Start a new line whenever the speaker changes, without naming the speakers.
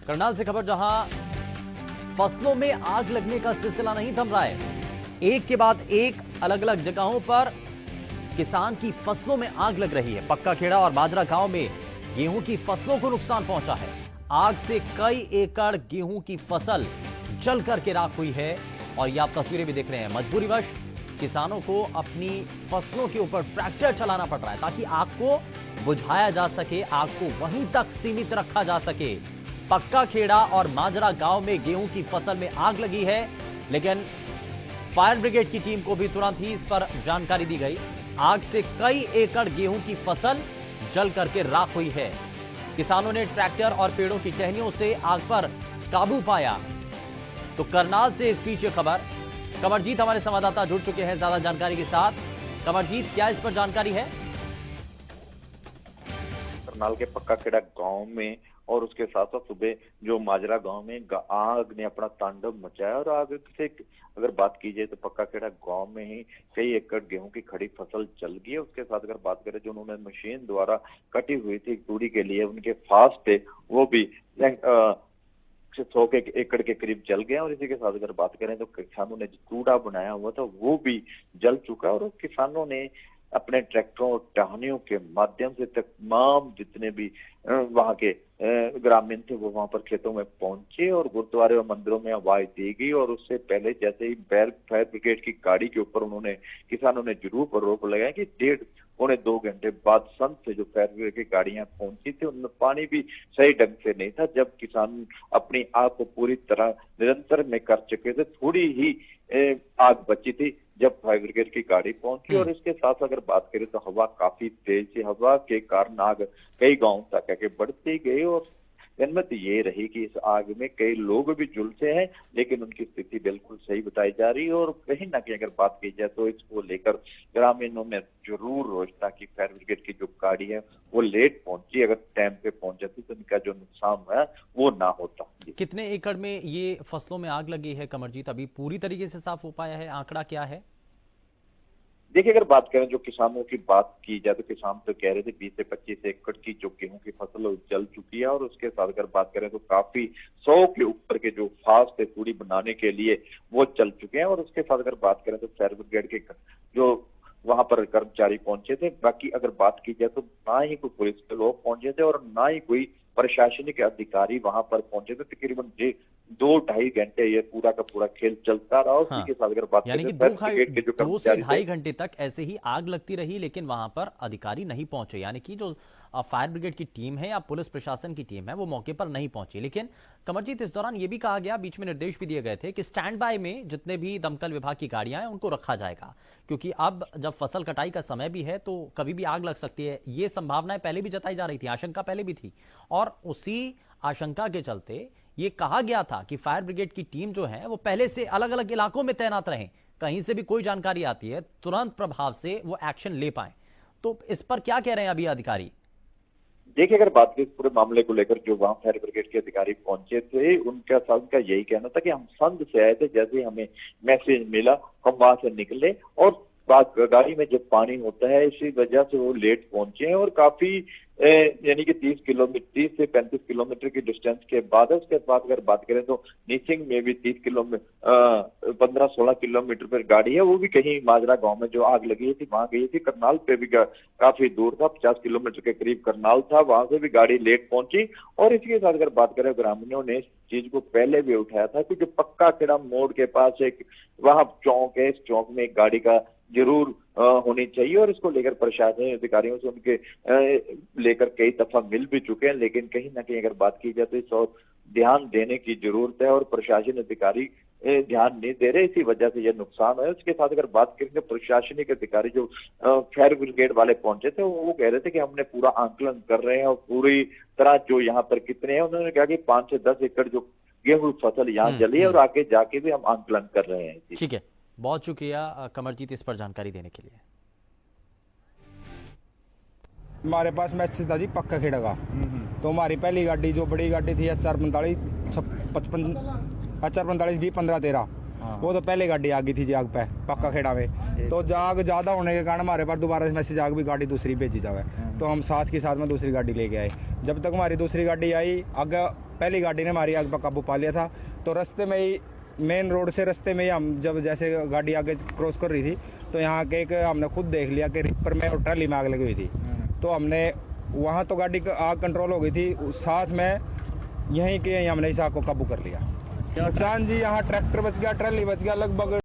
करनाल से खबर, जहां फसलों में आग लगने का सिलसिला नहीं थम रहा है। एक के बाद एक अलग अलग जगहों पर किसान की फसलों में आग लग रही है। पक्का खेड़ा और बाजरा गांव में गेहूं की फसलों को नुकसान पहुंचा है। आग से कई एकड़ गेहूं की फसल जल करके राख हुई है और ये आप तस्वीरें भी देख रहे हैं। मजबूरीवश किसानों को अपनी फसलों के ऊपर ट्रैक्टर चलाना पड़ रहा है ताकि आग को बुझाया जा सके, आग को वहीं तक सीमित रखा जा सके। पक्का खेड़ा और माजरा गांव में गेहूं की फसल में आग लगी है, लेकिन फायर ब्रिगेड की टीम को भी तुरंत ही इस पर जानकारी दी गई। आग से कई एकड़ गेहूं की फसल जल करके राख हुई है। किसानों ने ट्रैक्टर और पेड़ों की टहनियों से आग पर काबू पाया। तो करनाल से इस बीच खबर, कमरजीत हमारे संवाददाता जुड़ चुके हैं ज्यादा जानकारी के साथ। कमरजीत, क्या इस पर जानकारी है?
करनाल के पक्का खेड़ा गांव में और उसके साथ साथ सुबह जो माजरा गांव में आग ने अपना तांडव मचाया और आग से अगर बात की जाए तो पक्का खेड़ा गांव में ही कई एकड़ गेहूं की खड़ी फसल जल गई है। उसके साथ अगर बात करें जो उन्होंने मशीन द्वारा कटी हुई थी तूड़ी के लिए, उनके फास थे, वो भी 100 एकड़ के करीब जल गए। और इसी के साथ अगर बात करें तो किसानों ने जो कूड़ा बनाया हुआ था वो भी जल चुका और किसानों ने अपने ट्रैक्टरों और टहनियों के माध्यम से तमाम जितने भी वहां के ग्रामीण थे वो वहां पर खेतों में पहुंचे और गुरुद्वारे और मंदिरों में आवाज दी गई। और उससे पहले जैसे ही फायर ब्रिगेड की गाड़ी के ऊपर किसानों ने जरूर आरोप लगाया कि 1.5-2 घंटे बाद संत से जो फायर ब्रिगेड की गाड़ियां पहुंची थी उनमें पानी भी सही ढंग से नहीं था। जब किसान अपनी आग को पूरी तरह निरंतर में कर चुके थे, थोड़ी ही आग बची थी जब फायर ब्रिगेड की गाड़ी पहुंची। और इसके साथ अगर बात करें तो हवा काफी तेज थी, हवा के कारण आग कई गांव तक आके बढ़ती गई और गनीमत ये रही कि इस आग में कई लोग भी झुलसे हैं, लेकिन उनकी स्थिति बिल्कुल सही बताई जा रही है। और कहीं ना कहीं अगर बात की जाए तो इसको लेकर ग्रामीणों में जरूर रोष था कि फायर ब्रिगेड की जो गाड़ी है वो लेट पहुंची, अगर टाइम पे पहुंच जाती तो इनका जो नुकसान हुआ वो ना होता।
कितने एकड़ में ये फसलों में आग लगी है कमरजीत? अभी पूरी तरीके से साफ हो पाया है? आंकड़ा क्या है?
देखिए, अगर बात करें जो किसानों की बात की जाए तो किसान तो कह रहे थे 20 से 25 एकड़ की जो गेहूं की फसल जल चुकी है। और उसके साथ अगर बात करें तो काफी 100 के ऊपर के जो फास थे तूड़ी बनाने के लिए वो जल चुके हैं। और उसके साथ अगर बात करें तो फायर ब्रिगेड के जो वहां पर कर्मचारी पहुंचे थे, बाकी अगर बात की जाए तो ना ही कोई पुलिस के लोग पहुंचे थे और ना ही कोई प्रशासनिक अधिकारी वहां पर पहुंचे थे। तकरीबन 2-2.5 घंटे ये पूरा का पूरा खेल चलता रहा। उसी के साथ अगर बात
यानी कि 2 से ढाई घंटे तक ऐसे ही आग लगती रही, लेकिन वहां पर अधिकारी नहीं पहुंचे। यानी कि जो फायर ब्रिगेड की टीम है या पुलिस प्रशासन की टीम है वो मौके पर नहीं पहुंची। लेकिन कमरजीत, इस दौरान ये भी कहा गया, बीच में निर्देश भी दिए गए थे कि स्टैंड बाय में जितने भी दमकल विभाग की गाड़ियां हैं उनको रखा जाएगा, क्योंकि अब जब फसल कटाई का समय भी है तो कभी भी आग लग सकती है। ये संभावनाएं पहले भी जताई जा रही थी, आशंका पहले भी थी, और उसी आशंका के चलते ये कहा गया था कि फायर ब्रिगेड की टीम जो है वो पहले से अलग अलग इलाकों में तैनात रहें, कहीं से भी कोई जानकारी आती है तुरंत प्रभाव से वो एक्शन ले पाए। तो इस पर क्या कह रहे हैं अभी अधिकारी?
देखिए, अगर बात करें पूरे मामले को लेकर जो वहां फायर ब्रिगेड के अधिकारी पहुंचे थे उनका सबका यही कहना था कि हम संद से आए थे, जैसे ही हमें मैसेज मिला हम वहां से निकले और गाड़ी में जब पानी होता है इसी वजह से वो लेट पहुंचे हैं। और काफी यानी कि 30 से 35 किलोमीटर की डिस्टेंस के बाद उसके बाद अगर बात करें तो नीचिंग में भी 15-16 किलोमीटर पर गाड़ी है, वो भी कहीं माजरा गांव में जो आग लगी थी वहां गई थी। करनाल पे भी काफी दूर था, 50 किलोमीटर के करीब करनाल था, वहां से भी गाड़ी लेट पहुंची। और इसके साथ अगर बात करें ग्रामीणों ने इस चीज को पहले भी उठाया था कि जो पक्का खेड़ा मोड़ के पास एक वहां चौक है, इस चौक में एक गाड़ी का जरूर होनी चाहिए। और इसको लेकर प्रशासन अधिकारियों से उनके लेकर कई दफा मिल भी चुके हैं, लेकिन कहीं ना कहीं अगर बात की जाए तो इस और ध्यान देने की जरूरत है और प्रशासन अधिकारी ध्यान नहीं दे रहे, इसी वजह से यह नुकसान है। उसके साथ अगर बात करेंगे प्रशासनिक अधिकारी जो फायर ब्रिगेड वाले पहुंचे थे वो कह रहे थे कि हमने पूरा आंकलन कर रहे हैं और पूरी तरह जो यहाँ पर कितने हैं, उन्होंने कहा कि 5 से 10 एकड़ जो गेहूं फसल यहाँ जली है और आगे जाके भी हम आंकलन कर रहे हैं।
ठीक है, बहुत शुक्रिया कमरजीत इस पर जानकारी देने के लिए।
हमारे पास मैसेज था जी पक्का खेड़ा का, तो हमारी पहली गाड़ी जो बड़ी गाड़ी थी HR45 20-15-13 वो तो पहले गाड़ी आ गई थी जी आग पे पक्का खेड़ा में। तो आग ज्यादा होने के कारण हमारे पास दोबारा से मैसेज आग भी गाड़ी दूसरी भेजी जावे, तो हम साथ के साथ में दूसरी गाड़ी लेके आए। जब तक हमारी दूसरी गाड़ी आई आगे पहली गाड़ी ने हमारी आग पर काबू पा लिया था। तो रास्ते में ही मेन रोड से रास्ते में ही हम जब जैसे गाड़ी आगे क्रॉस कर रही थी तो यहाँ के एक हमने खुद देख लिया कि रिपर में और ट्राली में आग लगी हुई थी। तो हमने वहाँ तो गाड़ी आग कंट्रोल हो गई थी, साथ में यहीं के हमने इस आग को काबू कर लिया। नुकसान जी यहाँ ट्रैक्टर बच गया, ट्राली बच गया, लगभग